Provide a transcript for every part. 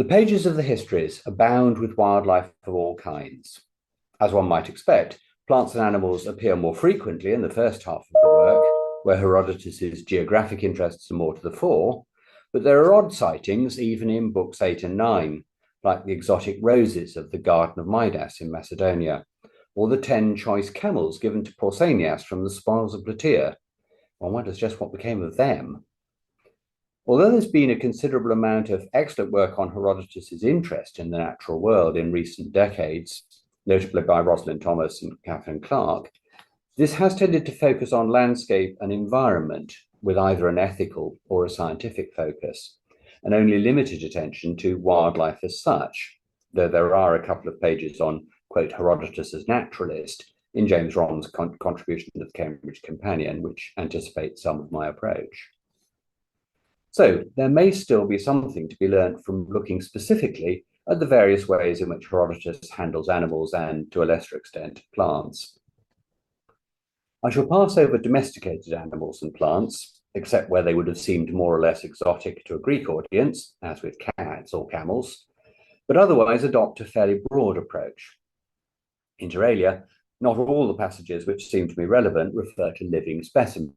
The pages of the histories abound with wildlife of all kinds. As one might expect, plants and animals appear more frequently in the first half of the work, where Herodotus's geographic interests are more to the fore, but there are odd sightings even in books 8 and 9, like the exotic roses of the Garden of Midas in Macedonia, or the 10 choice camels given to Pausanias from the spoils of Plataea. One wonders just what became of them. Although there's been a considerable amount of excellent work on Herodotus's interest in the natural world in recent decades, notably by Rosalind Thomas and Catherine Clark, this has tended to focus on landscape and environment with either an ethical or a scientific focus, and only limited attention to wildlife as such, though there are a couple of pages on, quote, Herodotus as naturalist in James Romm's contribution to the Cambridge Companion, which anticipates some of my approach. So there may still be something to be learned from looking specifically at the various ways in which Herodotus handles animals and, to a lesser extent, plants. I shall pass over domesticated animals and plants, except where they would have seemed more or less exotic to a Greek audience, as with cats or camels, but otherwise adopt a fairly broad approach. Inter alia, not all the passages which seem to me relevant refer to living specimens,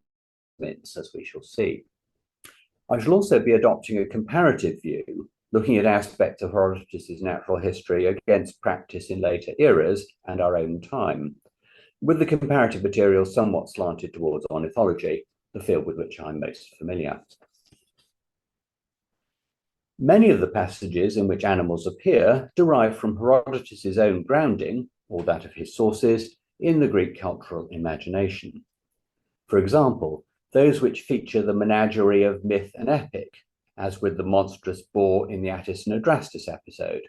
as we shall see. I shall also be adopting a comparative view, looking at aspects of Herodotus's natural history against practice in later eras and our own time, with the comparative material somewhat slanted towards ornithology, the field with which I'm most familiar. Many of the passages in which animals appear derive from Herodotus's own grounding, or that of his sources, in the Greek cultural imagination. For example, those which feature the menagerie of myth and epic, as with the monstrous boar in the Attis and Adrastus episode,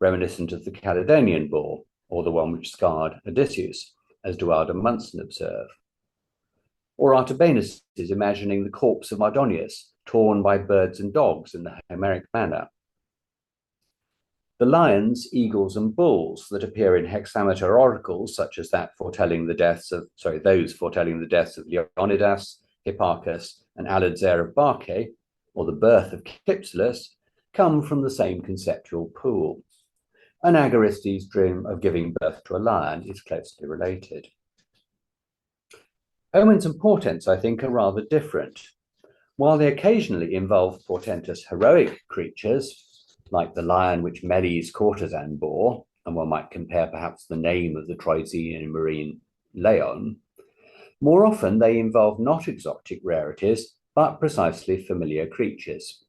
reminiscent of the Caledonian boar, or the one which scarred Odysseus, as Duard and Munson observe. Or Artabanus is imagining the corpse of Mardonius, torn by birds and dogs in the Homeric manner. The lions, eagles, and bulls that appear in hexameter oracles, such as those foretelling the deaths of Leonidas, Hipparchus, and Aladzer of Barcae, or the birth of Cypselus, come from the same conceptual pool. And Agaristes' dream of giving birth to a lion is closely related. Omens and portents, I think, are rather different. While they occasionally involve portentous heroic creatures, like the lion which Meles' courtesan bore, and one might compare perhaps the name of the Troysian marine Leon, more often they involve not exotic rarities, but precisely familiar creatures.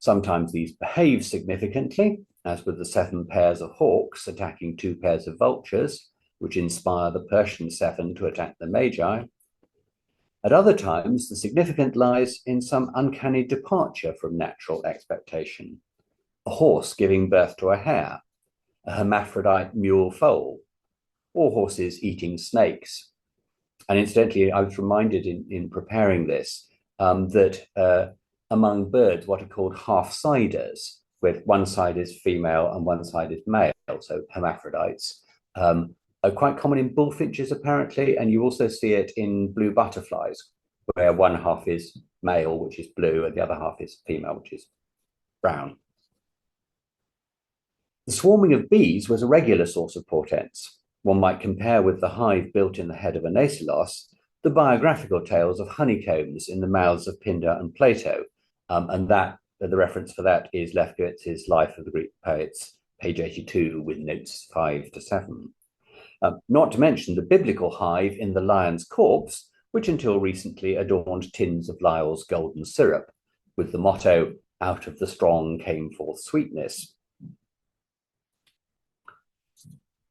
Sometimes these behave significantly, as with the 7 pairs of hawks attacking 2 pairs of vultures, which inspire the Persian 7 to attack the Magi. At other times, the significance lies in some uncanny departure from natural expectation. A horse giving birth to a hare, a hermaphrodite mule foal, or horses eating snakes. And incidentally, I was reminded in preparing this that among birds, what are called half-siders, with one side is female and one side is male, so hermaphrodites, are quite common in bullfinches apparently, and you also see it in blue butterflies, where one half is male, which is blue, and the other half is female, which is brown. The swarming of bees was a regular source of portents. One might compare with the hive built in the head of Anacelos the biographical tales of honeycombs in the mouths of Pindar and Plato, and that the reference for that is Lefkowitz's Life of the Greek Poets, page 82, with notes 5 to 7. Not to mention the biblical hive in the lion's corpse, which until recently adorned tins of Lyell's golden syrup, with the motto, "Out of the strong came forth sweetness."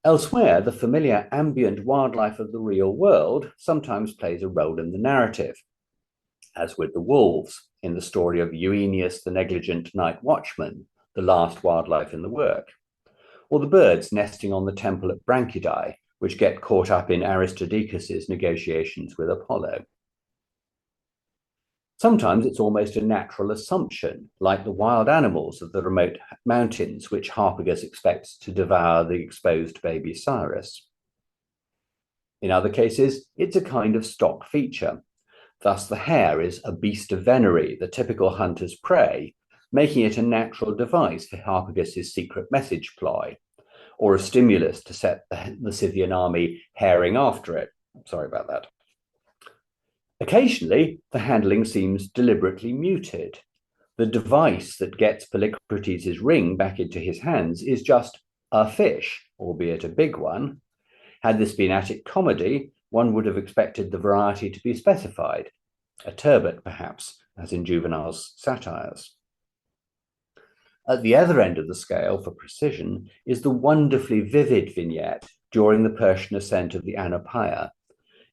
Elsewhere, the familiar ambient wildlife of the real world sometimes plays a role in the narrative, as with the wolves in the story of Euenius the negligent night watchman, the last wildlife in the work, or the birds nesting on the temple at Branchidae, which get caught up in Aristodicus's negotiations with Apollo. Sometimes it's almost a natural assumption, like the wild animals of the remote mountains, which Harpagus expects to devour the exposed baby Cyrus. In other cases, it's a kind of stock feature. Thus, the hare is a beast of venery, the typical hunter's prey, making it a natural device for Harpagus's secret message ploy, or a stimulus to set the Scythian army herring after it. Sorry about that. Occasionally, the handling seems deliberately muted. The device that gets Polycrates' ring back into his hands is just a fish, albeit a big one. Had this been Attic comedy, one would have expected the variety to be specified. A turbot, perhaps, as in Juvenal's satires. At the other end of the scale, for precision, is the wonderfully vivid vignette during the Persian ascent of the Anapaia,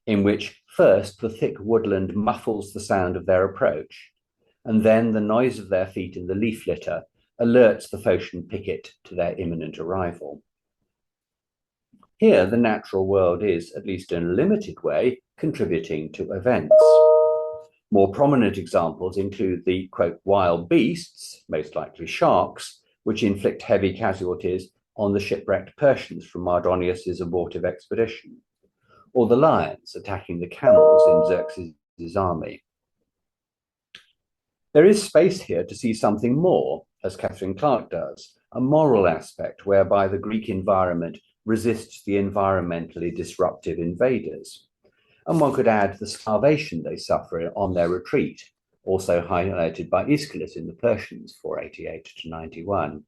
in which first the thick woodland muffles the sound of their approach, and then the noise of their feet in the leaf litter alerts the Phocian picket to their imminent arrival. Here, the natural world is, at least in a limited way, contributing to events. More prominent examples include the, quote, wild beasts, most likely sharks, which inflict heavy casualties on the shipwrecked Persians from Mardonius's abortive expedition, or the lions attacking the camels in Xerxes' army. There is space here to see something more, as Catherine Clark does, a moral aspect whereby the Greek environment resists the environmentally disruptive invaders. And one could add the starvation they suffer on their retreat, also highlighted by Aeschylus in the Persians, 488 to 91.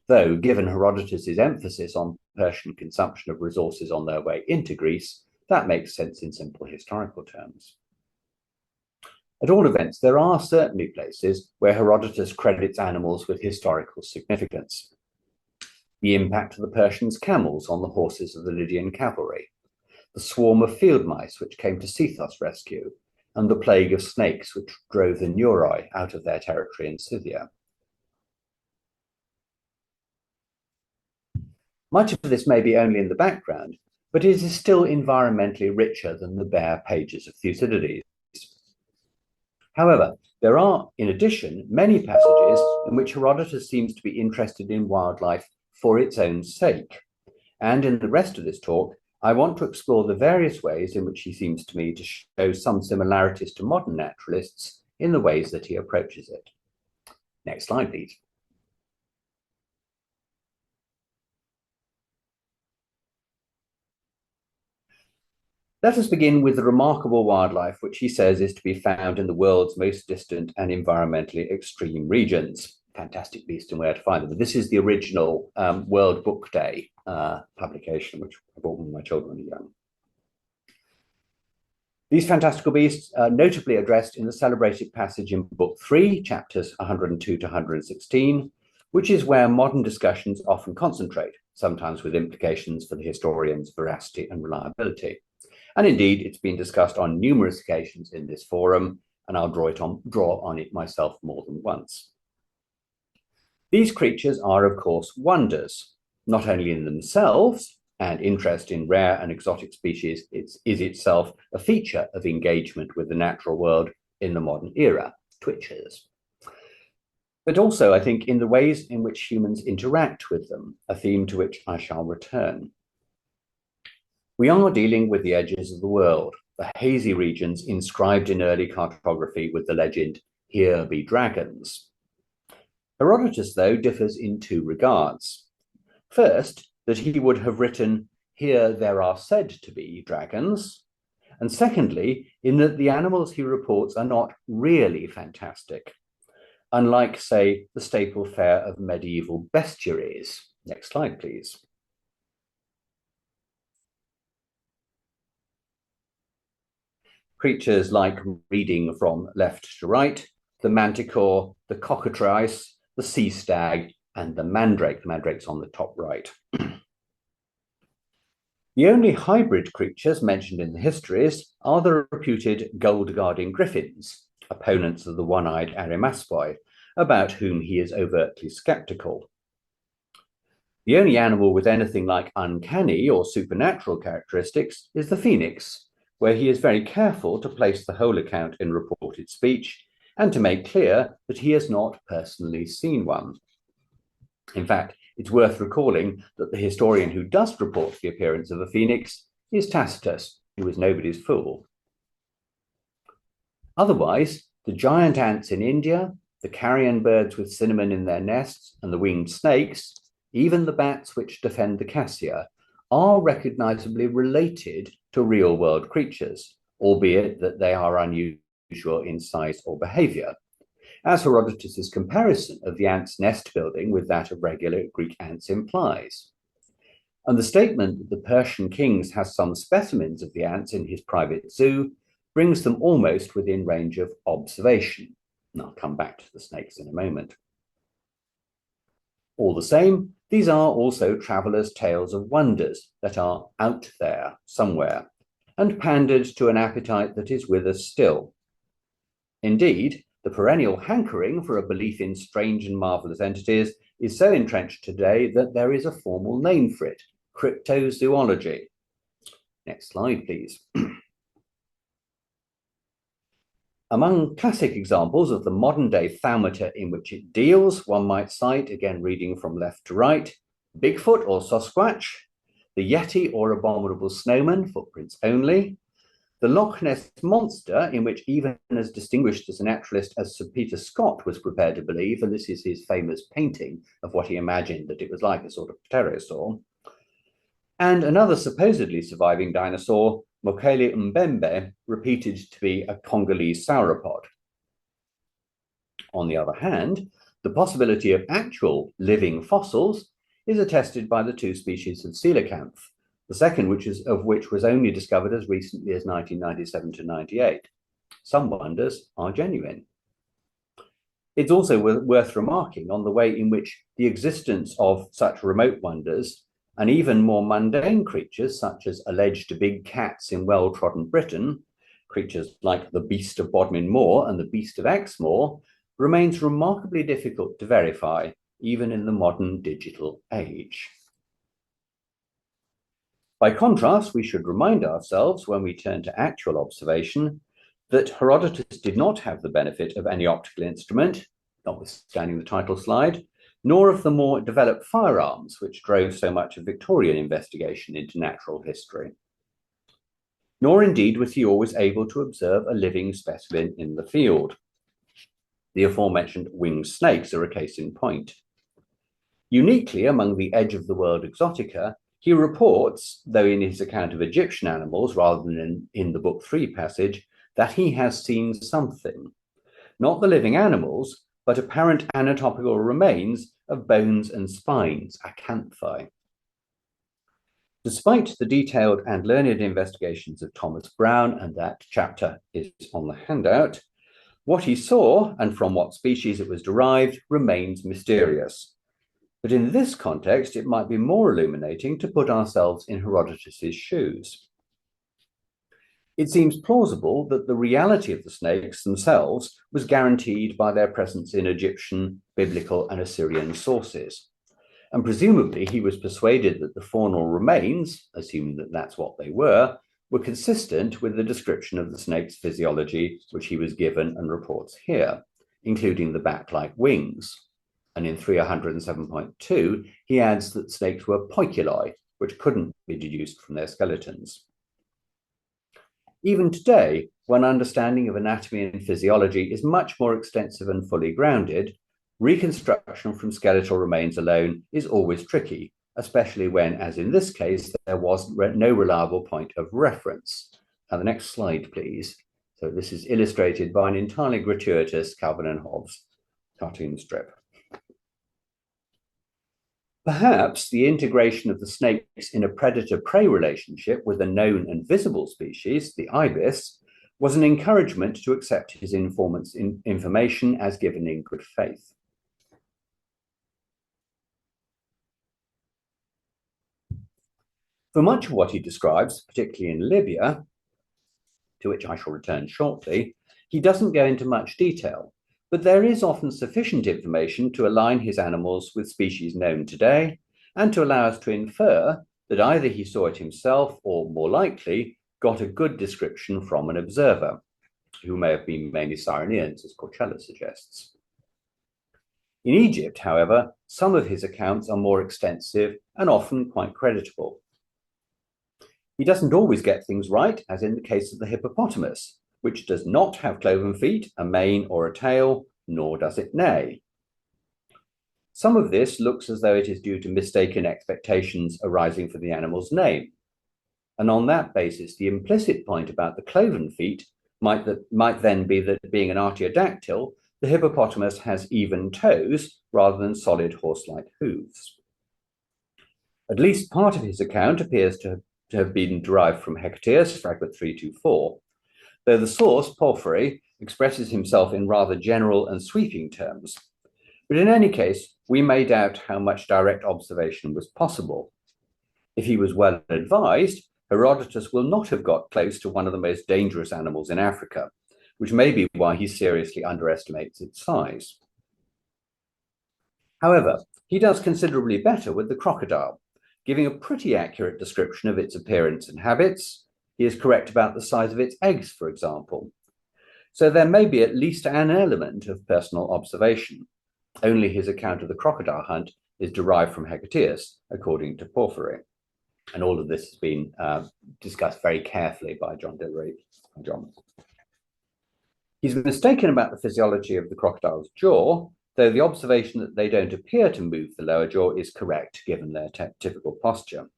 Though, given Herodotus's emphasis on Persian consumption of resources on their way into Greece, that makes sense in simple historical terms. At all events, there are certainly places where Herodotus credits animals with historical significance. The impact of the Persians' camels on the horses of the Lydian cavalry, the swarm of field mice which came to Sethos' rescue, and the plague of snakes which drove the Neuroi out of their territory in Scythia. Much of this may be only in the background, but it is still environmentally richer than the bare pages of Thucydides. However, there are, in addition, many passages in which Herodotus seems to be interested in wildlife for its own sake. And in the rest of this talk, I want to explore the various ways in which he seems to me to show some similarities to modern naturalists in the ways that he approaches it. Next slide, please. Let us begin with the remarkable wildlife which he says is to be found in the world's most distant and environmentally extreme regions. Fantastic beast and where to find them. But this is the original World Book Day publication, which I bought when my children were young. These fantastical beasts are notably addressed in the celebrated passage in Book 3, chapters 102 to 116, which is where modern discussions often concentrate, sometimes with implications for the historian's veracity and reliability. And indeed, it's been discussed on numerous occasions in this forum, and I'll draw on it myself more than once. These creatures are, of course, wonders, not only in themselves, and interest in rare and exotic species is itself a feature of engagement with the natural world in the modern era, twitches. But also, I think, in the ways in which humans interact with them, a theme to which I shall return. We are dealing with the edges of the world, the hazy regions inscribed in early cartography with the legend, "Here be dragons." Herodotus, though, differs in two regards. First, that he would have written, "Here there are said to be dragons," and secondly, in that the animals he reports are not really fantastic, unlike, say, the staple fare of medieval bestiaries. Next slide, please. Creatures like, reading from left to right, the manticore, the cockatrice, the sea stag, and the mandrake. The mandrake's on the top right. The only hybrid creatures mentioned in the histories are the reputed gold-guarding griffins, opponents of the one-eyed arimaspoi, about whom he is overtly skeptical. The only animal with anything like uncanny or supernatural characteristics is the phoenix, where he is very careful to place the whole account in reported speech and to make clear that he has not personally seen one. In fact, it's worth recalling that the historian who does report the appearance of a phoenix is Tacitus, who is nobody's fool. Otherwise, the giant ants in India, the carrion birds with cinnamon in their nests, and the winged snakes, even the bats which defend the cassia, are recognizably related to real-world creatures, albeit that they are unusual in size or behavior, as Herodotus's comparison of the ants' nest building with that of regular Greek ants implies. And the statement that the Persian king has some specimens of the ants in his private zoo brings them almost within range of observation. And I'll come back to the snakes in a moment. All the same, these are also travellers' tales of wonders that are out there somewhere, and pandered to an appetite that is with us still. Indeed, the perennial hankering for a belief in strange and marvellous entities is so entrenched today that there is a formal name for it: cryptozoology. Next slide, please. Among classic examples of the modern-day thaumater in which it deals, one might cite, again reading from left to right, Bigfoot or Sasquatch, the Yeti or abominable snowman, footprints only, the Loch Ness Monster, in which even as distinguished as a naturalist as Sir Peter Scott was prepared to believe, and this is his famous painting of what he imagined that it was like, a sort of pterosaur, and another supposedly surviving dinosaur, Mokele Mbembe, reputed to be a Congolese sauropod. On the other hand, the possibility of actual living fossils is attested by the two species of coelacanth, the second of which was only discovered as recently as 1997 to 98. Some wonders are genuine. It's also worth remarking on the way in which the existence of such remote wonders and even more mundane creatures, such as alleged big cats in well-trodden Britain, creatures like the Beast of Bodmin Moor and the Beast of Exmoor, remains remarkably difficult to verify, even in the modern digital age. By contrast, we should remind ourselves, when we turn to actual observation, that Herodotus did not have the benefit of any optical instrument, notwithstanding the title slide, nor of the more developed firearms which drove so much of Victorian investigation into natural history. Nor indeed was he always able to observe a living specimen in the field. The aforementioned winged snakes are a case in point. Uniquely among the edge of the world exotica, he reports, though in his account of Egyptian animals rather than in the Book 3 passage, that he has seen something. Not the living animals, but apparent anatomical remains of bones and spines, acanthi. Despite the detailed and learned investigations of Thomas Brown, and that chapter is on the handout, what he saw and from what species it was derived remains mysterious. But in this context, it might be more illuminating to put ourselves in Herodotus's shoes. It seems plausible that the reality of the snakes themselves was guaranteed by their presence in Egyptian, biblical, and Assyrian sources. And presumably he was persuaded that the faunal remains, assuming that that's what they were consistent with the description of the snake's physiology, which he was given and reports here, including the bat-like wings. And in 307.2, he adds that snakes were poiculoi, which couldn't be deduced from their skeletons. Even today, when understanding of anatomy and physiology is much more extensive and fully grounded, reconstruction from skeletal remains alone is always tricky, especially when, as in this case, there was no reliable point of reference. Now, the next slide, please. So this is illustrated by an entirely gratuitous Calvin and Hobbes cartoon strip. Perhaps the integration of the snakes in a predator-prey relationship with a known and visible species, the ibis, was an encouragement to accept his informant's information as given in good faith. For much of what he describes, particularly in Libya, to which I shall return shortly, he doesn't go into much detail, but there is often sufficient information to align his animals with species known today and to allow us to infer that either he saw it himself or, more likely, got a good description from an observer, who may have been mainly Cyreneans, as Corchella suggests. In Egypt, however, some of his accounts are more extensive and often quite creditable. He doesn't always get things right, as in the case of the hippopotamus, which does not have cloven feet, a mane, or a tail, nor does it neigh. Some of this looks as though it is due to mistaken expectations arising from the animal's name. And on that basis, the implicit point about the cloven feet might then be that being an artiodactyl, the hippopotamus has even toes rather than solid horse-like hooves. At least part of his account appears to have been derived from Hecateus, fragment 324, though the source, Porphyry, expresses himself in rather general and sweeping terms. But in any case, we may doubt how much direct observation was possible. If he was well advised, Herodotus will not have got close to one of the most dangerous animals in Africa, which may be why he seriously underestimates its size. However, he does considerably better with the crocodile, giving a pretty accurate description of its appearance and habits. He is correct about the size of its eggs, for example. So there may be at least an element of personal observation. Only his account of the crocodile hunt is derived from Hecateus, according to Porphyry. And all of this has been discussed very carefully by John Dillery. He's mistaken about the physiology of the crocodile's jaw, though the observation that they don't appear to move the lower jaw is correct, given their typical posture.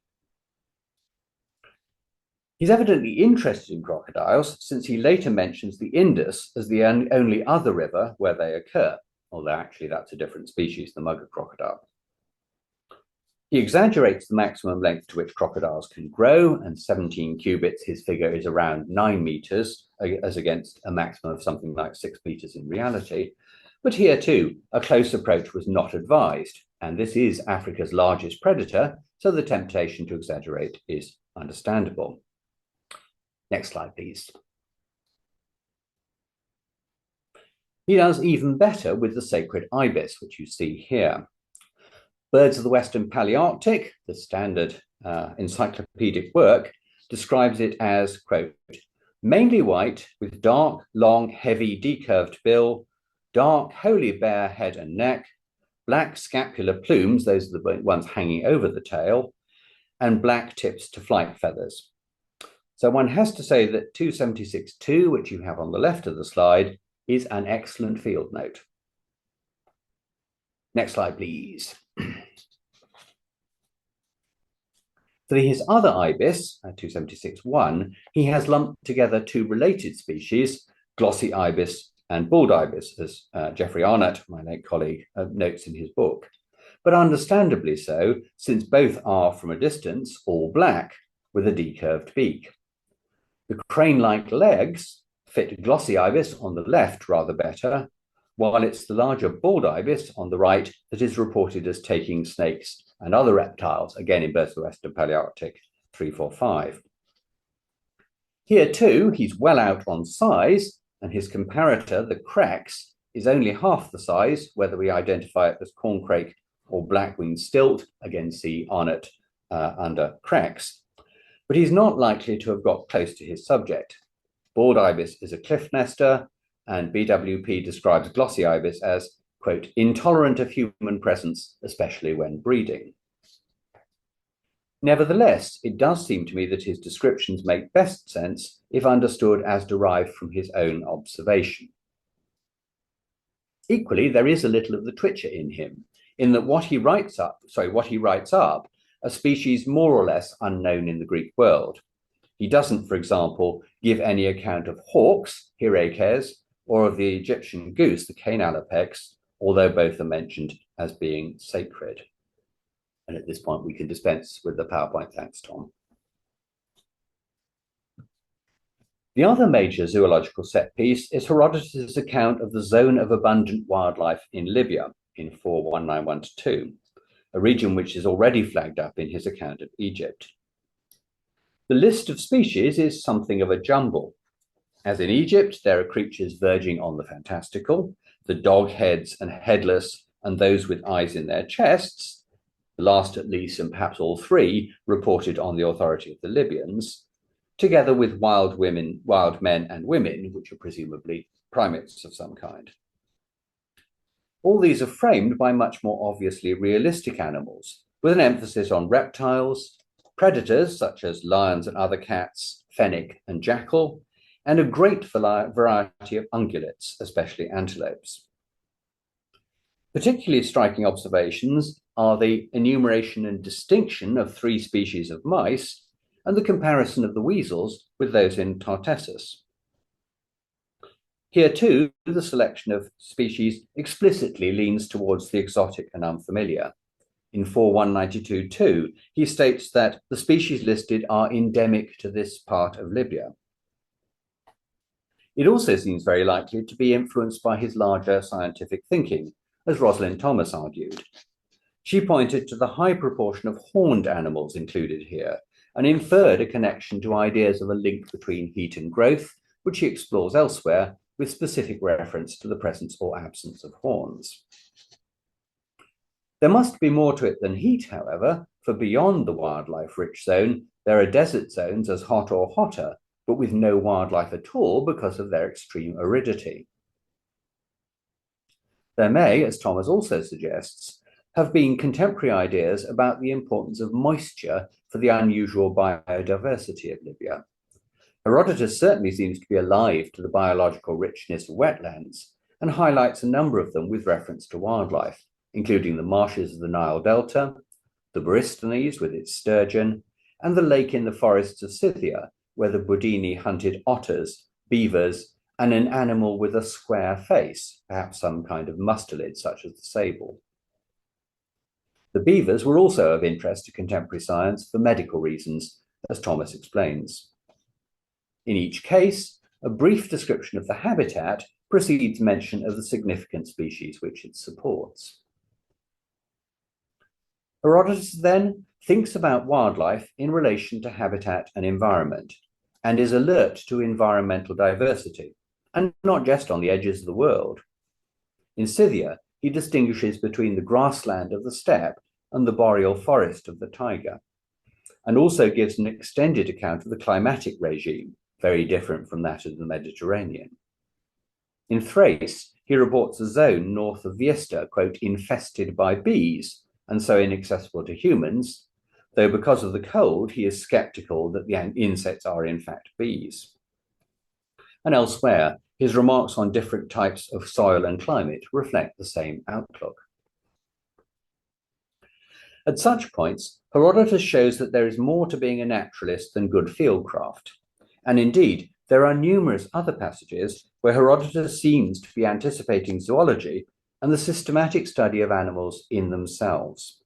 He's evidently interested in crocodiles, since he later mentions the Indus as the only other river where they occur, although actually that's a different species, the mugger crocodile. He exaggerates the maximum length to which crocodiles can grow, and 17 cubits, his figure is around 9 meters, as against a maximum of something like 6 meters in reality. But here too, a close approach was not advised, and this is Africa's largest predator, so the temptation to exaggerate is understandable. Next slide, please. He does even better with the sacred ibis, which you see here. Birds of the Western Palearctic, the standard encyclopedic work, describes it as, quote, mainly white with dark, long, heavy, decurved bill, dark, wholly bare head and neck, black scapular plumes, those are the ones hanging over the tail, and black tips to flight feathers. So one has to say that 276.2, which you have on the left of the slide, is an excellent field note. Next slide, please. For his other ibis, 276.1, he has lumped together two related species, glossy ibis and bald ibis, as Geoffrey Arnott, my late colleague, notes in his book. But understandably so, since both are, from a distance, all black with a decurved beak. The crane-like legs fit glossy ibis on the left rather better, while it's the larger bald ibis on the right that is reported as taking snakes and other reptiles, again in both the Western Palearctic 345. Here too, he's well out on size, and his comparator, the crex, is only half the size, whether we identify it as corncrake or black-winged stilt, again see Arnott under crex. But he's not likely to have got close to his subject. Bald ibis is a cliff nester, and BWP describes glossy ibis as, quote, intolerant of human presence, especially when breeding. Nevertheless, it does seem to me that his descriptions make best sense if understood as derived from his own observation. Equally, there is a little of the twitcher in him, in that what he writes up are species more or less unknown in the Greek world. He doesn't, for example, give any account of hawks, Hyraces, or of the Egyptian goose, the Cainalapex, although both are mentioned as being sacred. And at this point, we can dispense with the PowerPoint. Thanks, Tom. The other major zoological set piece is Herodotus' account of the zone of abundant wildlife in Libya in 41912, a region which is already flagged up in his account of Egypt. The list of species is something of a jumble. As in Egypt, there are creatures verging on the fantastical, the dog heads and headless, and those with eyes in their chests, the last at least, and perhaps all three, reported on the authority of the Libyans, together with wild men and women, which are presumably primates of some kind. All these are framed by much more obviously realistic animals, with an emphasis on reptiles, predators such as lions and other cats, fennec and jackal, and a great variety of ungulates, especially antelopes. Particularly striking observations are the enumeration and distinction of 3 species of mice and the comparison of the weasels with those in Tartessus. Here too, the selection of species explicitly leans towards the exotic and unfamiliar. In 4192-2, he states that the species listed are endemic to this part of Libya. It also seems very likely to be influenced by his larger scientific thinking, as Rosalind Thomas argued. She pointed to the high proportion of horned animals included here and inferred a connection to ideas of a link between heat and growth, which he explores elsewhere with specific reference to the presence or absence of horns. There must be more to it than heat, however, for beyond the wildlife-rich zone, there are desert zones as hot or hotter, but with no wildlife at all because of their extreme aridity. There may, as Thomas also suggests, have been contemporary ideas about the importance of moisture for the unusual biodiversity of Libya. Herodotus certainly seems to be alive to the biological richness of wetlands and highlights a number of them with reference to wildlife, including the marshes of the Nile Delta, the Borysthenes with its sturgeon, and the lake in the forests of Scythia, where the Budini hunted otters, beavers, and an animal with a square face, perhaps some kind of mustelid such as the sable. The beavers were also of interest to contemporary science for medical reasons, as Thomas explains. In each case, a brief description of the habitat precedes mention of the significant species which it supports. Herodotus then thinks about wildlife in relation to habitat and environment, and is alert to environmental diversity, and not just on the edges of the world. In Scythia, he distinguishes between the grassland of the steppe and the boreal forest of the taiga, and also gives an extended account of the climatic regime, very different from that of the Mediterranean. In Thrace, he reports a zone north of Viesta, quote, infested by bees, and so inaccessible to humans, though because of the cold, he is skeptical that the insects are in fact bees. And elsewhere, his remarks on different types of soil and climate reflect the same outlook. At such points, Herodotus shows that there is more to being a naturalist than good fieldcraft. And indeed, there are numerous other passages where Herodotus seems to be anticipating zoology and the systematic study of animals in themselves.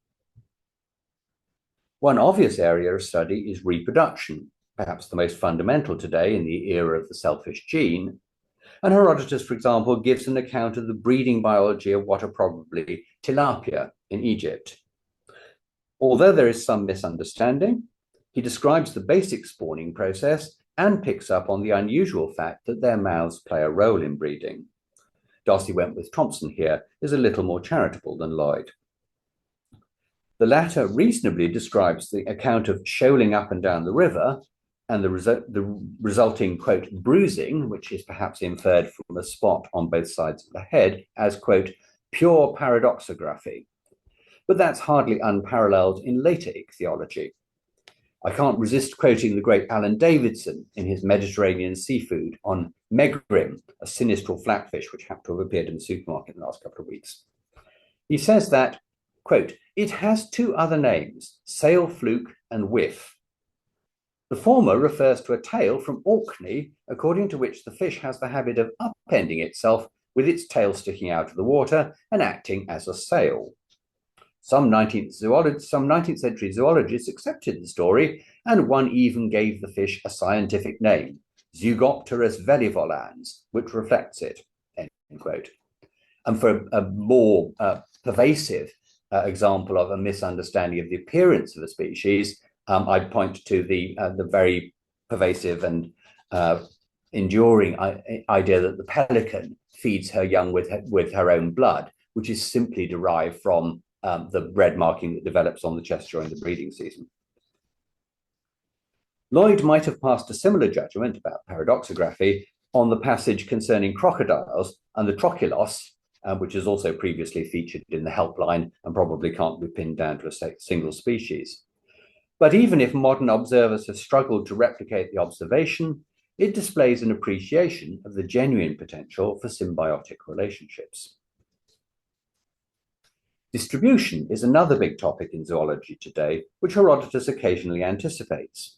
One obvious area of study is reproduction, perhaps the most fundamental today in the era of the selfish gene. And Herodotus, for example, gives an account of the breeding biology of what are probably tilapia in Egypt. Although there is some misunderstanding, he describes the basic spawning process and picks up on the unusual fact that their mouths play a role in breeding. Darcy Wentworth-Thompson here is a little more charitable than Lloyd. The latter reasonably describes the account of shoaling up and down the river and the resulting, quote, bruising, which is perhaps inferred from a spot on both sides of the head, as, quote, pure paradoxography. But that's hardly unparalleled in later ichthyology. I can't resist quoting the great Alan Davidson in his Mediterranean Seafood on megrim, a sinistral flatfish which happened to have appeared in the supermarket in the last couple of weeks. He says that, quote, it has 2 other names, sail fluke and whiff. The former refers to a tale from Orkney, according to which the fish has the habit of upending itself with its tail sticking out of the water and acting as a sail. Some 19th century zoologists accepted the story, and one even gave the fish a scientific name, Zygopterus velivolans, which reflects it, end quote. And for a more pervasive example of a misunderstanding of the appearance of a species, I'd point to the very pervasive and enduring idea that the pelican feeds her young with her own blood, which is simply derived from the red marking that develops on the chest during the breeding season. Lloyd might have passed a similar judgment about paradoxography on the passage concerning crocodiles and the trochilus, which is also previously featured in the Helpline and probably can't be pinned down to a single species. But even if modern observers have struggled to replicate the observation, it displays an appreciation of the genuine potential for symbiotic relationships. Distribution is another big topic in zoology today, which Herodotus occasionally anticipates.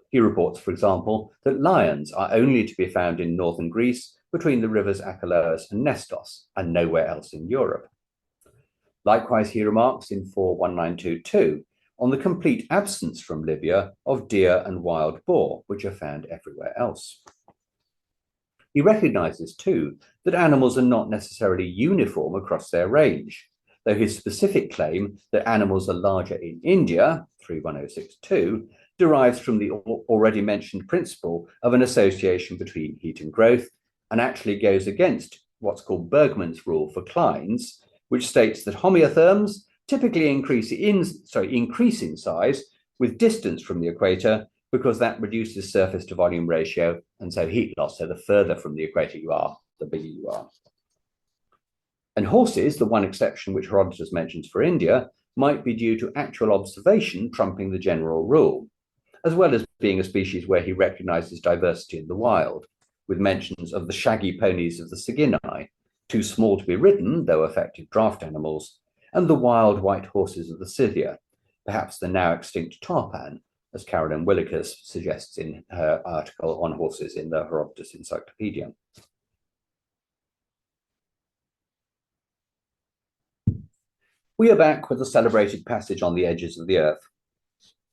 He reports, for example, that lions are only to be found in northern Greece between the rivers Achelous and Nestos, and nowhere else in Europe. Likewise, he remarks in 41922 on the complete absence from Libya of deer and wild boar, which are found everywhere else. He recognizes, too, that animals are not necessarily uniform across their range, though his specific claim that animals are larger in India, 31062, derives from the already mentioned principle of an association between heat and growth, and actually goes against what's called Bergman's rule for clines, which states that homeotherms typically increase in size with distance from the equator, because that reduces surface to volume ratio, and so heat loss. So the further from the equator you are, the bigger you are. And horses, the one exception which Herodotus mentions for India, might be due to actual observation trumping the general rule, as well as being a species where he recognizes diversity in the wild, with mentions of the shaggy ponies of the Saginai, too small to be ridden, though effective draft animals, and the wild white horses of the Scythia, perhaps the now extinct tarpan, as Carolyn Willikers suggests in her article on horses in the Herodotus Encyclopedia. We are back with the celebrated passage on the edges of the earth.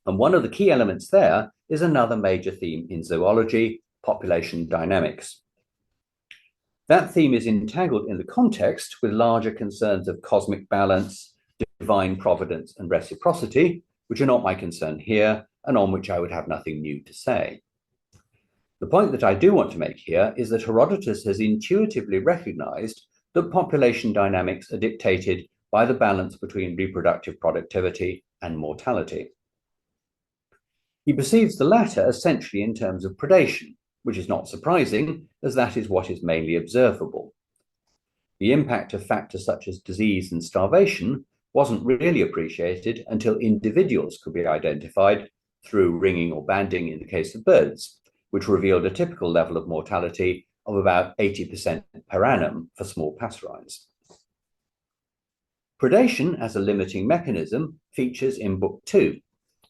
And one of the key elements there is another major theme in zoology, population dynamics. That theme is entangled in the context with larger concerns of cosmic balance, divine providence, and reciprocity, which are not my concern here, and on which I would have nothing new to say. The point that I do want to make here is that Herodotus has intuitively recognized that population dynamics are dictated by the balance between reproductive productivity and mortality. He perceives the latter essentially in terms of predation, which is not surprising, as that is what is mainly observable. The impact of factors such as disease and starvation wasn't really appreciated until individuals could be identified through ringing or banding in the case of birds, which revealed a typical level of mortality of about 80% per annum for small passerines. Predation as a limiting mechanism features in Book 2,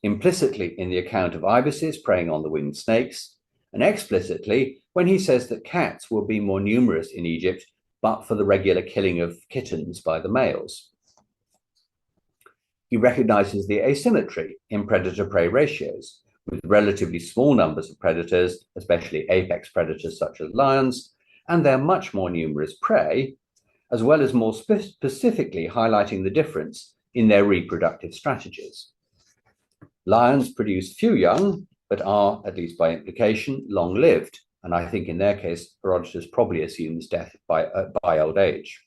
implicitly in the account of ibises preying on the winged snakes, and explicitly when he says that cats will be more numerous in Egypt but for the regular killing of kittens by the males. He recognizes the asymmetry in predator-prey ratios, with relatively small numbers of predators, especially apex predators such as lions, and their much more numerous prey, as well as more specifically highlighting the difference in their reproductive strategies. Lions produce few young, but are, at least by implication, long-lived, and I think in their case, Herodotus probably assumes death by old age.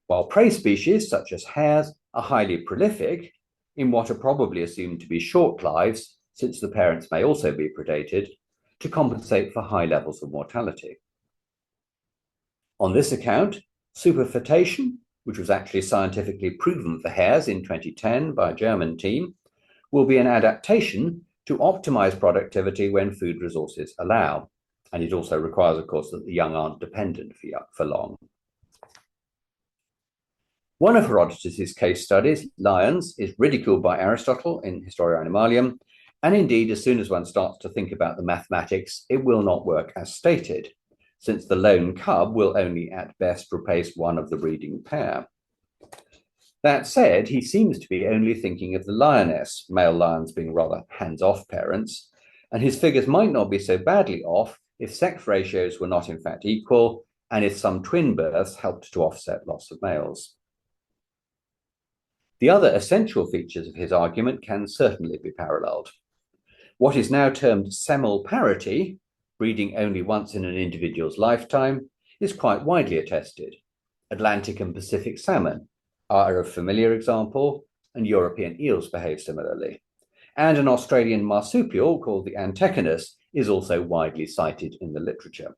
While prey species, such as hares, are highly prolific in what are probably assumed to be short lives, since the parents may also be predated, to compensate for high levels of mortality. On this account, superfetation, which was actually scientifically proven for hares in 2010 by a German team, will be an adaptation to optimize productivity when food resources allow. And it also requires, of course, that the young aren't dependent for long. One of Herodotus's case studies, lions, is ridiculed by Aristotle in Historia Animalium, and indeed, as soon as one starts to think about the mathematics, it will not work as stated, since the lone cub will only at best replace one of the breeding pair. That said, he seems to be only thinking of the lioness, male lions being rather hands-off parents, and his figures might not be so badly off if sex ratios were not in fact equal, and if some twin births helped to offset loss of males. The other essential features of his argument can certainly be paralleled. What is now termed semal parity, breeding only once in an individual's lifetime, is quite widely attested. Atlantic and Pacific salmon are a familiar example, and European eels behave similarly. And an Australian marsupial called the antechinus is also widely cited in the literature.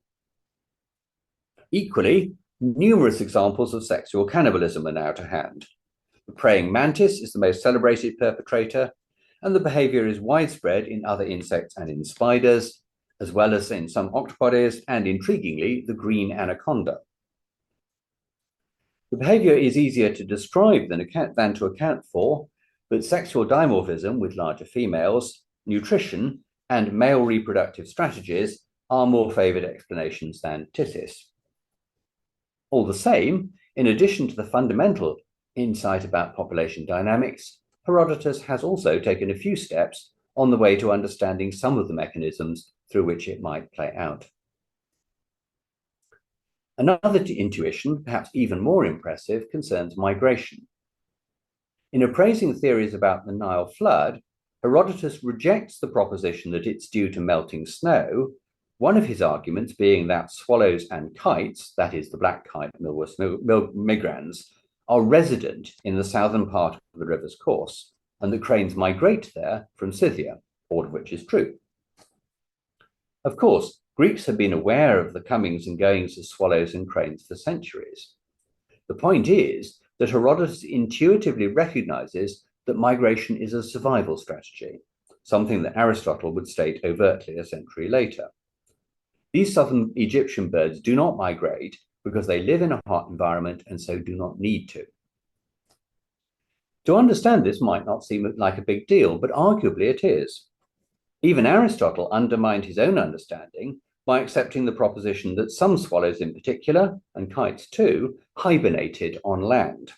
Equally, numerous examples of sexual cannibalism are now to hand. The praying mantis is the most celebrated perpetrator, and the behavior is widespread in other insects and in spiders, as well as in some octopodes and, intriguingly, the green anaconda. The behavior is easier to describe than to account for, but sexual dimorphism with larger females, nutrition, and male reproductive strategies are more favored explanations than phthisis. All the same, in addition to the fundamental insight about population dynamics, Herodotus has also taken a few steps on the way to understanding some of the mechanisms through which it might play out. Another intuition, perhaps even more impressive, concerns migration. In appraising theories about the Nile flood, Herodotus rejects the proposition that it's due to melting snow, one of his arguments being that swallows and kites, that is the black kite, Milvus migrans, are resident in the southern part of the river's course, and that cranes migrate there from Scythia, all of which is true. Of course, Greeks have been aware of the comings and goings of swallows and cranes for centuries. The point is that Herodotus intuitively recognizes that migration is a survival strategy, something that Aristotle would state overtly a century later. These southern Egyptian birds do not migrate because they live in a hot environment and so do not need to. To understand this might not seem like a big deal, but arguably it is. Even Aristotle undermined his own understanding by accepting the proposition that some swallows in particular, and kites too, hibernated on land.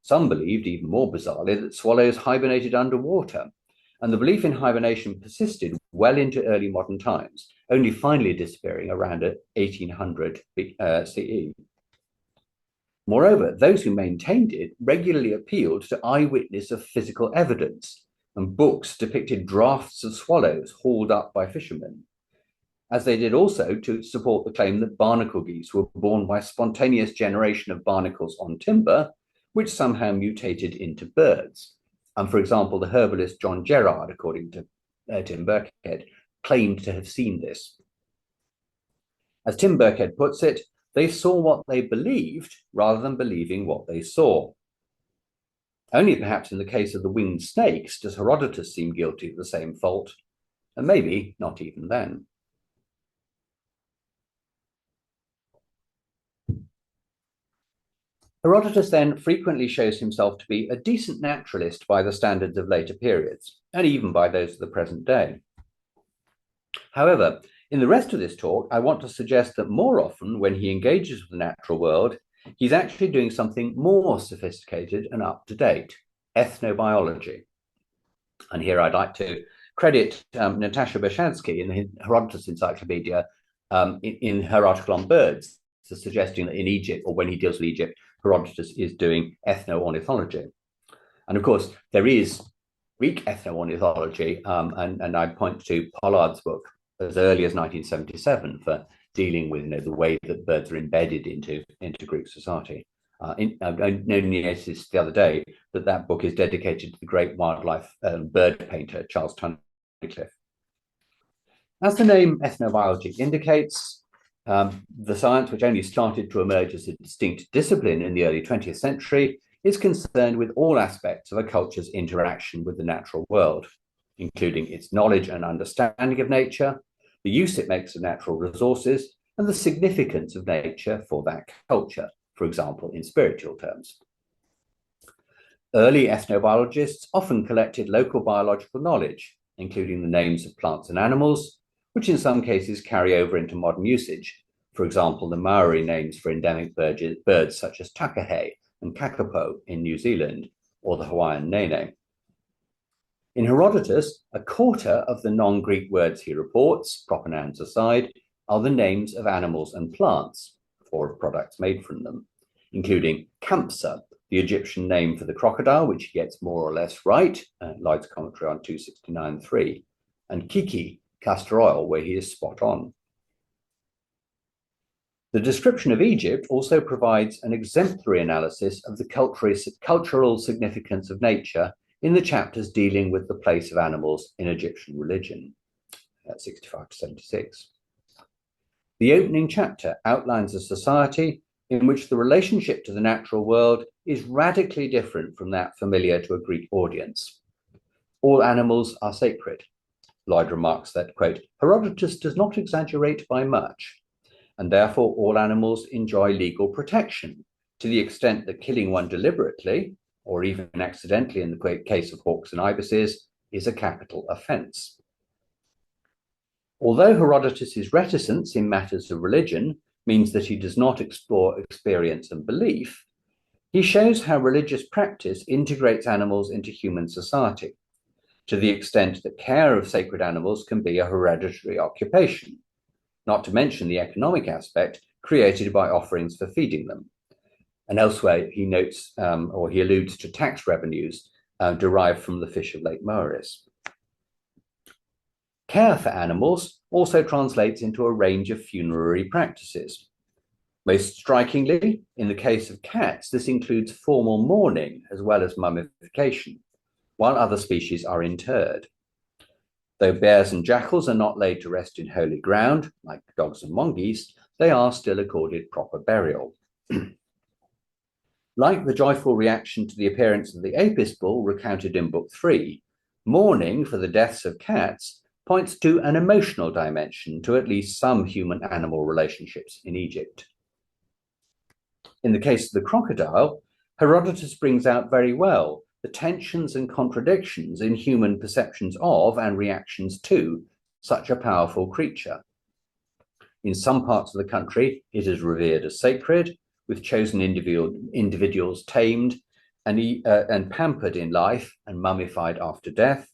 Some believed, even more bizarrely, that swallows hibernated underwater, and the belief in hibernation persisted well into early modern times, only finally disappearing around 1800 CE. Moreover, those who maintained it regularly appealed to eyewitness of physical evidence, and books depicted drafts of swallows hauled up by fishermen, as they did also to support the claim that barnacle geese were born by spontaneous generation of barnacles on timber, which somehow mutated into birds. And for example, the herbalist John Gerard, according to Tim Birkhead, claimed to have seen this. As Tim Birkhead puts it, they saw what they believed rather than believing what they saw. Only perhaps in the case of the winged snakes does Herodotus seem guilty of the same fault, and maybe not even then. Herodotus then frequently shows himself to be a decent naturalist by the standards of later periods, and even by those of the present day. However, in the rest of this talk, I want to suggest that more often when he engages with the natural world, he's actually doing something more sophisticated and up-to-date, ethnobiology. And here I'd like to credit Natasha Bershadsky in the Herodotus Encyclopedia in her article on birds, so suggesting that in Egypt, or when he deals with Egypt, Herodotus is doing ethno-ornithology. And of course, there is Greek ethno-ornithology, and I point to Pollard's book as early as 1977 for dealing with the way that birds are embedded into Greek society. I noticed the other day that book is dedicated to the great wildlife bird painter, Charles Tunnicliffe. As the name ethnobiology indicates, the science, which only started to emerge as a distinct discipline in the early 20th century, is concerned with all aspects of a culture's interaction with the natural world, including its knowledge and understanding of nature, the use it makes of natural resources, and the significance of nature for that culture, for example, in spiritual terms. Early ethnobiologists often collected local biological knowledge, including the names of plants and animals, which in some cases carry over into modern usage. For example, the Maori names for endemic birds such as takahe and kakapo in New Zealand, or the Hawaiian nene. In Herodotus, a quarter of the non-Greek words he reports, proper nouns aside, are the names of animals and plants, or of products made from them, including Kampsa, the Egyptian name for the crocodile, which he gets more or less right, Lloyd's commentary on 269.3, and Kiki, castor oil, where he is spot on. The description of Egypt also provides an exemplary analysis of the cultural significance of nature in the chapters dealing with the place of animals in Egyptian religion, 65 to 76. The opening chapter outlines a society in which the relationship to the natural world is radically different from that familiar to a Greek audience. All animals are sacred. Lloyd remarks that, quote, Herodotus does not exaggerate by much, and therefore all animals enjoy legal protection, to the extent that killing one deliberately, or even accidentally in the case of hawks and ibises, is a capital offence. Although Herodotus's reticence in matters of religion means that he does not explore experience and belief, he shows how religious practice integrates animals into human society, to the extent that care of sacred animals can be a hereditary occupation, not to mention the economic aspect created by offerings for feeding them. And elsewhere, he notes or he alludes to tax revenues derived from the fish of Lake Moeris. Care for animals also translates into a range of funerary practices. Most strikingly, in the case of cats, this includes formal mourning as well as mummification, while other species are interred. Though bears and jackals are not laid to rest in holy ground, like dogs and monkeys, they are still accorded proper burial. Like the joyful reaction to the appearance of the Apis bull recounted in Book 3, mourning for the deaths of cats points to an emotional dimension to at least some human-animal relationships in Egypt. In the case of the crocodile, Herodotus brings out very well the tensions and contradictions in human perceptions of and reactions to such a powerful creature. In some parts of the country, it is revered as sacred, with chosen individuals tamed and pampered in life and mummified after death.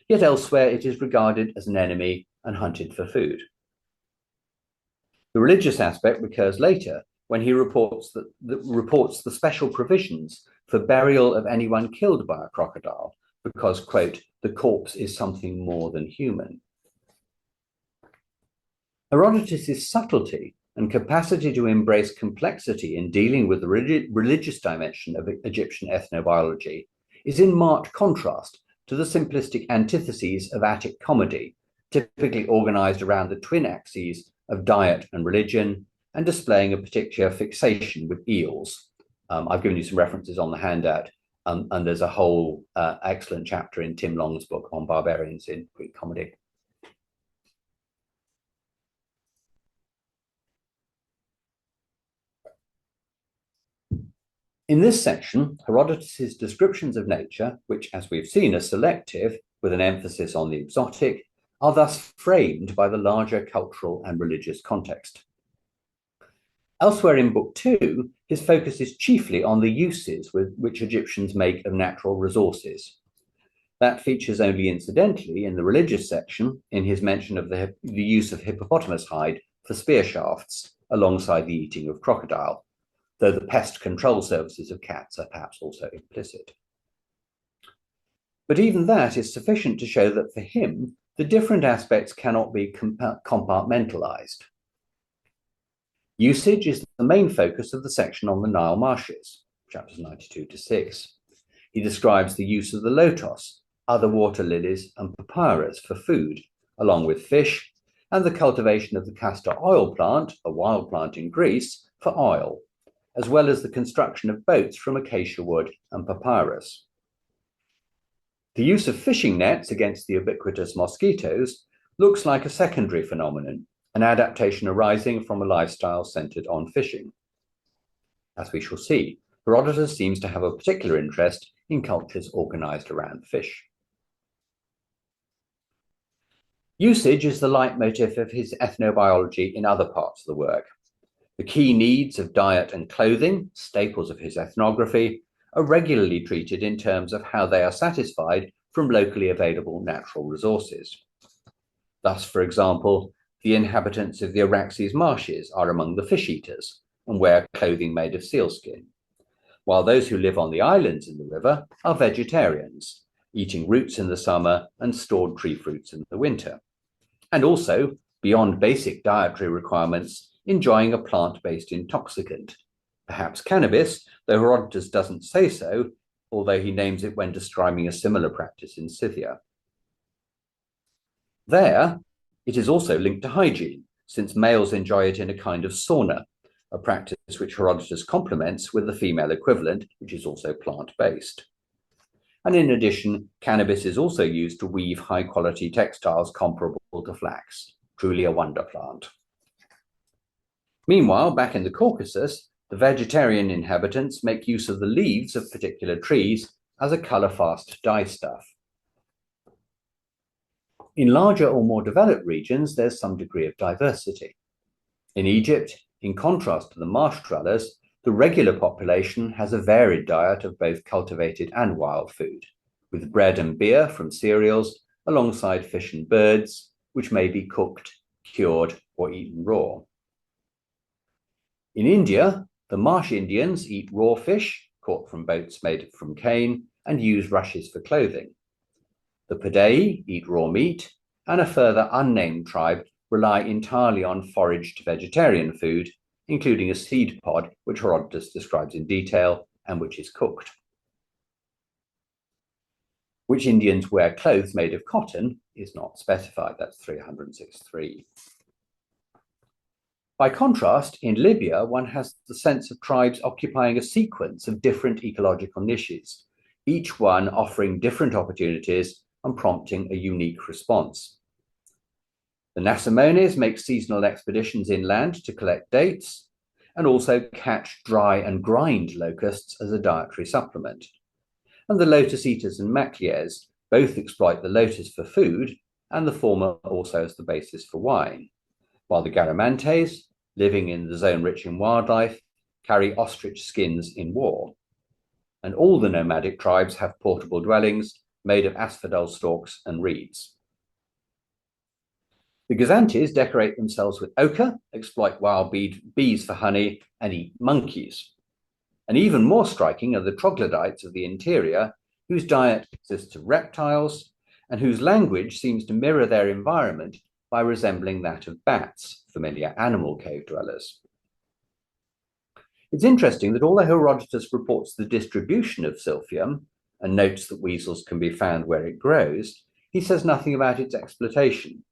Yet elsewhere, it is regarded as an enemy and hunted for food. The religious aspect recurs later when he reports the special provisions for burial of anyone killed by a crocodile, because, quote, the corpse is something more than human. Herodotus's subtlety and capacity to embrace complexity in dealing with the religious dimension of Egyptian ethnobiology is in marked contrast to the simplistic antitheses of Attic comedy, typically organized around the twin axes of diet and religion, and displaying a particular fixation with eels. I've given you some references on the handout, and there's a whole excellent chapter in Tim Long's book on barbarians in Greek comedy. In this section, Herodotus's descriptions of nature, which, as we've seen, are selective, with an emphasis on the exotic, are thus framed by the larger cultural and religious context. Elsewhere in Book 2, his focus is chiefly on the uses which Egyptians make of natural resources. That features only incidentally in the religious section in his mention of the use of hippopotamus hide for spear shafts, alongside the eating of crocodile, though the pest control services of cats are perhaps also implicit. But even that is sufficient to show that for him, the different aspects cannot be compartmentalized. Usage is the main focus of the section on the Nile marshes, chapters 92 to 6. He describes the use of the lotos, other water lilies, and papyrus for food, along with fish, and the cultivation of the castor oil plant, a wild plant in Greece, for oil, as well as the construction of boats from acacia wood and papyrus. The use of fishing nets against the ubiquitous mosquitoes looks like a secondary phenomenon, an adaptation arising from a lifestyle centered on fishing. As we shall see, Herodotus seems to have a particular interest in cultures organized around fish. Usage is the leitmotif of his ethnobiology in other parts of the work. The key needs of diet and clothing, staples of his ethnography, are regularly treated in terms of how they are satisfied from locally available natural resources. Thus, for example, the inhabitants of the Araxes marshes are among the fish eaters and wear clothing made of sealskin, while those who live on the islands in the river are vegetarians, eating roots in the summer and stored tree fruits in the winter, and also, beyond basic dietary requirements, enjoying a plant-based intoxicant, perhaps cannabis, though Herodotus doesn't say so, although he names it when describing a similar practice in Scythia. There, it is also linked to hygiene, since males enjoy it in a kind of sauna, a practice which Herodotus complements with the female equivalent, which is also plant-based. And in addition, cannabis is also used to weave high-quality textiles comparable to flax, truly a wonder plant. Meanwhile, back in the Caucasus, The vegetarian inhabitants make use of the leaves of particular trees as a colour-fast dyestuff. In larger or more developed regions, there's some degree of diversity. In Egypt, in contrast to the marsh dwellers, the regular population has a varied diet of both cultivated and wild food, with bread and beer from cereals alongside fish and birds, which may be cooked, cured, or eaten raw. In India, the marsh Indians eat raw fish, caught from boats made from cane, and use rushes for clothing. The Padai eat raw meat, and a further unnamed tribe rely entirely on foraged vegetarian food, including a seed pod, which Herodotus describes in detail and which is cooked. Which Indians wear clothes made of cotton is not specified, that's 363. By contrast, in Libya, one has the sense of tribes occupying a sequence of different ecological niches, each one offering different opportunities and prompting a unique response. The Nasamones make seasonal expeditions inland to collect dates and also catch, dry, and grind locusts as a dietary supplement. And the lotus eaters and macliers both exploit the lotus for food, and the former also as the basis for wine, while the Garamantes, living in the zone rich in wildlife, carry ostrich skins in war. And all the nomadic tribes have portable dwellings made of asphodel stalks and reeds. The Gazantes decorate themselves with ochre, exploit wild bees for honey, and eat monkeys. And even more striking are the troglodytes of the interior, whose diet consists of reptiles and whose language seems to mirror their environment by resembling that of bats, familiar animal cave dwellers. It's interesting that although Herodotus reports the distribution of silphium and notes that weasels can be found where it grows, he says nothing about its exploitation.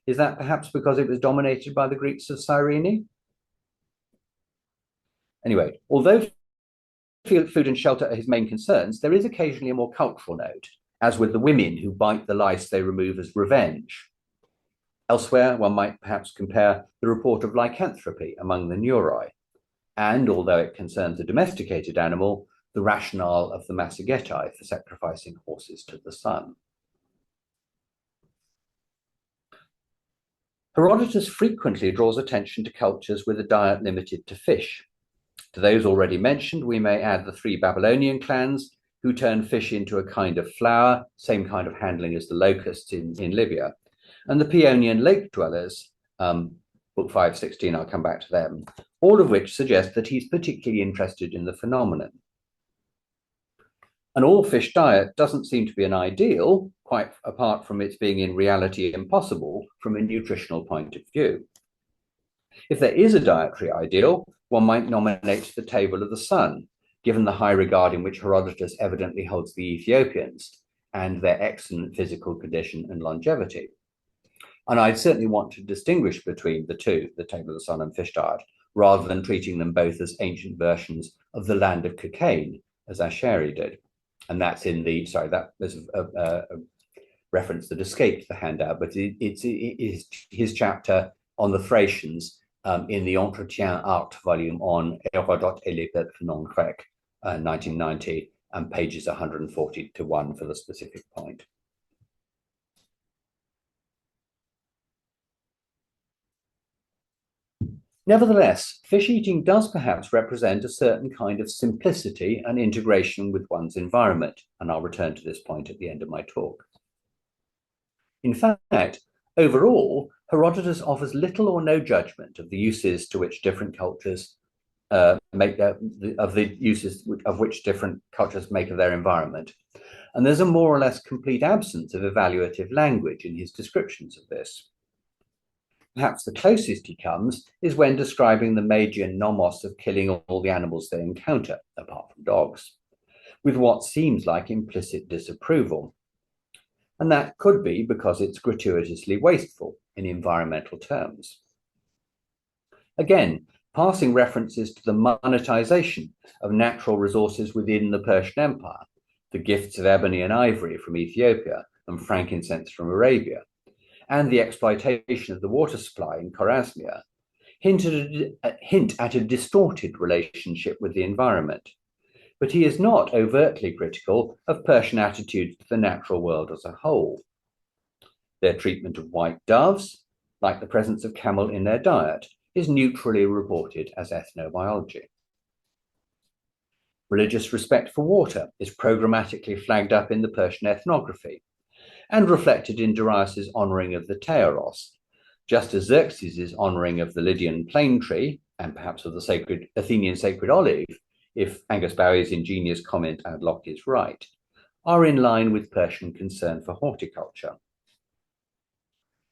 Is that perhaps because it was dominated by the Greeks of Cyrene? Anyway, although food and shelter are his main concerns, there is occasionally a more cultural note, as with the women who bite the lice they remove as revenge. Elsewhere, one might perhaps compare the report of lycanthropy among the Neuroi, and although it concerns a domesticated animal, the rationale of the Massagetai for sacrificing horses to the sun. Herodotus frequently draws attention to cultures with a diet limited to fish. To those already mentioned, we may add the 3 Babylonian clans who turned fish into a kind of flour, same kind of handling as the locusts in Libya, and the Paeonian lake dwellers, book 516, I'll come back to them, all of which suggest that he's particularly interested in the phenomenon. An all-fish diet doesn't seem to be an ideal, quite apart from its being in reality impossible from a nutritional point of view. If there is a dietary ideal, one might nominate the table of the sun, given the high regard in which Herodotus evidently holds the Ethiopians and their excellent physical condition and longevity. And I'd certainly want to distinguish between the two, the table of the sun and fish diet, rather than treating them both as ancient versions of the land of cocaine, as Asheri did. And that's in the, sorry, that was a reference that escaped the handout, but it's his chapter on the Thracians in the Entretien Art volume on Herodote et les peuples non grecs, 1990, and pages 140 to 1 for the specific point. Nevertheless, fish eating does perhaps represent a certain kind of simplicity and integration with one's environment, and I'll return to this point at the end of my talk. In fact, overall, Herodotus offers little or no judgment of the uses to which different cultures make of which different cultures make of their environment, and there's a more or less complete absence of evaluative language in his descriptions of this. Perhaps the closest he comes is when describing the Magian nomos of killing all the animals they encounter, apart from dogs, with what seems like implicit disapproval. And that could be because it's gratuitously wasteful in environmental terms. Again, passing references to the monetization of natural resources within the Persian Empire, the gifts of ebony and ivory from Ethiopia and frankincense from Arabia, and the exploitation of the water supply in Chorasmia, hint at a distorted relationship with the environment, but he is not overtly critical of Persian attitudes to the natural world as a whole. Their treatment of white doves, like the presence of camel in their diet, is neutrally reported as ethnobiology. Religious respect for water is programmatically flagged up in the Persian ethnography and reflected in Darius's honouring of the Teoros, just as Xerxes' honouring of the Lydian plane tree, and perhaps of the Athenian sacred olive, if Angus Bowie's ingenious comment ad hoc is right, are in line with Persian concern for horticulture.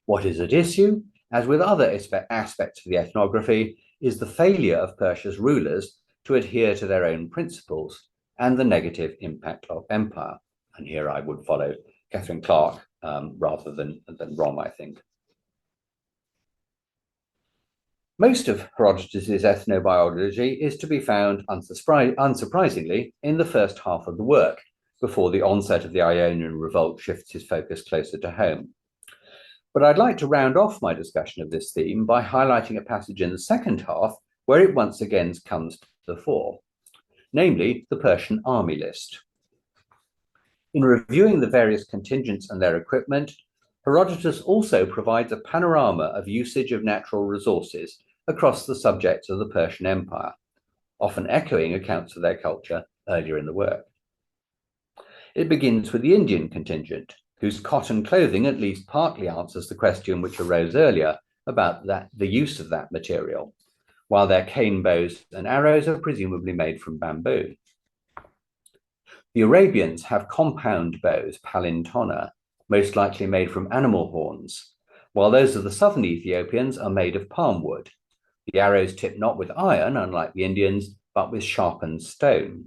What is at issue, as with other aspects of the ethnography, is the failure of Persia's rulers to adhere to their own principles and the negative impact of empire. And here I would follow Catherine Clark rather than Rom, I think. Most of Herodotus's ethnobiology is to be found, unsurprisingly, in the first half of the work, before the onset of the Ionian revolt shifts his focus closer to home. But I'd like to round off my discussion of this theme by highlighting a passage in the second half where it once again comes to the fore, namely the Persian army list. In reviewing the various contingents and their equipment, Herodotus also provides a panorama of usage of natural resources across the subjects of the Persian Empire, often echoing accounts of their culture earlier in the work. It begins with the Indian contingent, whose cotton clothing at least partly answers the question which arose earlier about the use of that material, while their cane bows and arrows are presumably made from bamboo. The Arabians have compound bows, palintona, most likely made from animal horns, while those of the southern Ethiopians are made of palm wood. The arrows tip not with iron, unlike the Indians, but with sharpened stone,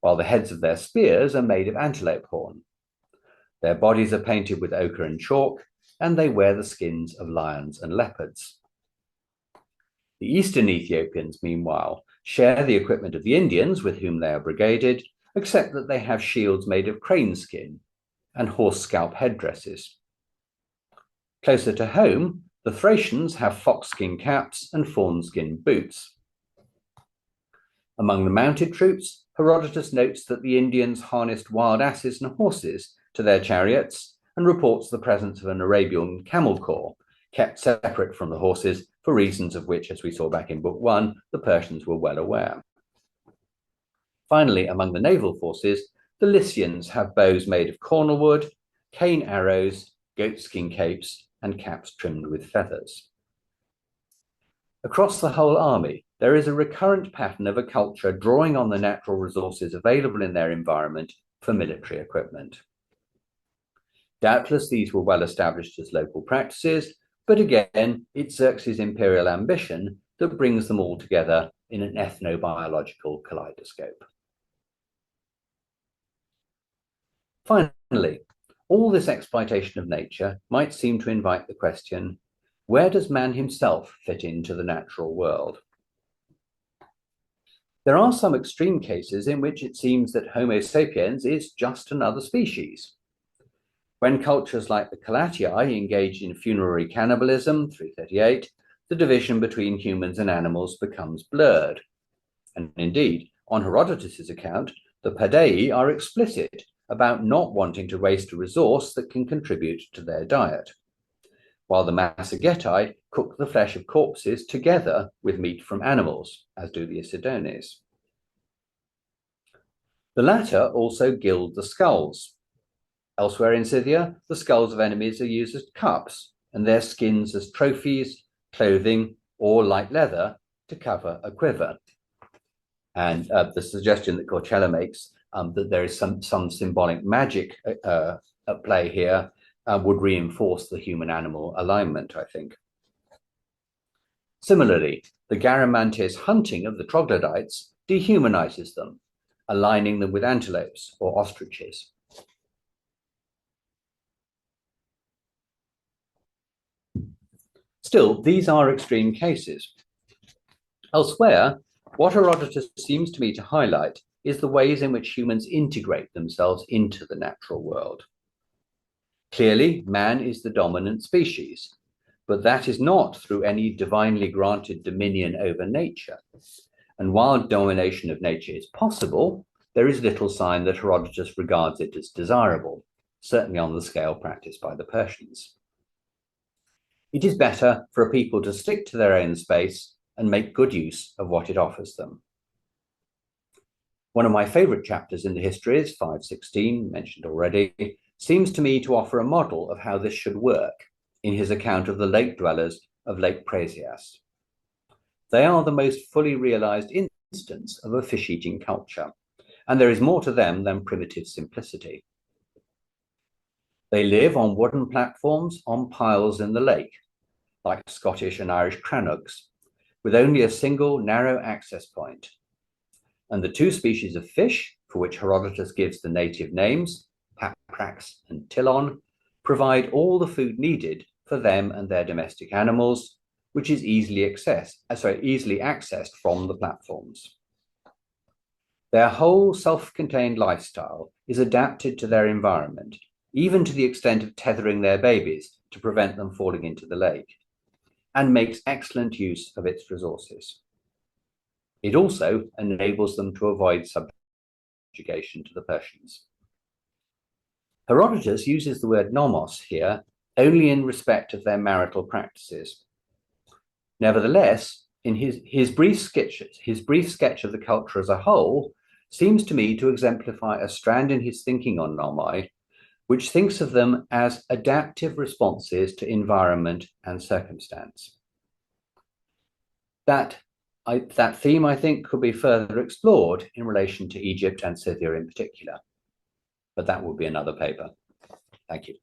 while the heads of their spears are made of antelope horn. Their bodies are painted with ochre and chalk, and they wear the skins of lions and leopards. The eastern Ethiopians, meanwhile, share the equipment of the Indians with whom they are brigaded, except that they have shields made of crane skin and horse scalp headdresses. Closer to home, the Thracians have foxskin caps and fawnskin boots. Among the mounted troops, Herodotus notes that the Indians harnessed wild asses and horses to their chariots and reports the presence of an Arabian camel corps, kept separate from the horses for reasons of which, as we saw back in Book 1, the Persians were well aware. Finally, among the naval forces, the Lycians have bows made of cornel wood, cane arrows, goatskin capes, and caps trimmed with feathers. Across the whole army, there is a recurrent pattern of a culture drawing on the natural resources available in their environment for military equipment. Doubtless these were well established as local practices, but again, it's Xerxes' imperial ambition that brings them all together in an ethnobiological kaleidoscope. Finally, all this exploitation of nature might seem to invite the question, where does man himself fit into the natural world? There are some extreme cases in which it seems that Homo sapiens is just another species. When cultures like the Calatii engaged in funerary cannibalism, 338, the division between humans and animals becomes blurred. And indeed, on Herodotus's account, the Padei are explicit about not wanting to waste a resource that can contribute to their diet, while the Massagettai cook the flesh of corpses together with meat from animals, as do the Isidones. The latter also gild the skulls. Elsewhere in Scythia, the skulls of enemies are used as cups, and their skins as trophies, clothing, or light leather to cover a quiver. And the suggestion that Corcella makes that there is some symbolic magic at play here would reinforce the human-animal alignment, I think. Similarly, the Garamantes hunting of the troglodytes dehumanizes them, aligning them with antelopes or ostriches. Still, these are extreme cases. Elsewhere, what Herodotus seems to me to highlight is the ways in which humans integrate themselves into the natural world. Clearly, man is the dominant species, but that is not through any divinely granted dominion over nature. And while domination of nature is possible, there is little sign that Herodotus regards it as desirable, certainly on the scale practiced by the Persians. It is better for a people to stick to their own space and make good use of what it offers them. One of my favorite chapters in the Histories, 516, mentioned already, seems to me to offer a model of how this should work in his account of the lake dwellers of Lake Prasias. They are the most fully realized instance of a fish-eating culture, and there is more to them than primitive simplicity. They live on wooden platforms on piles in the lake, like Scottish and Irish crannogs, with only a single narrow access point. And the two species of fish, for which Herodotus gives the native names, paprax and tilon, provide all the food needed for them and their domestic animals, which is easily accessed from the platforms. Their whole self-contained lifestyle is adapted to their environment, even to the extent of tethering their babies to prevent them falling into the lake, and makes excellent use of its resources. It also enables them to avoid subjugation to the Persians. Herodotus uses the word nomos here only in respect of their marital practices. Nevertheless, in his brief sketch of the culture as a whole seems to me to exemplify a strand in his thinking on nomai, which thinks of them as adaptive responses to environment and circumstance. That theme, I think, could be further explored in relation to Egypt and Scythia in particular, but that will be another paper. Thank you.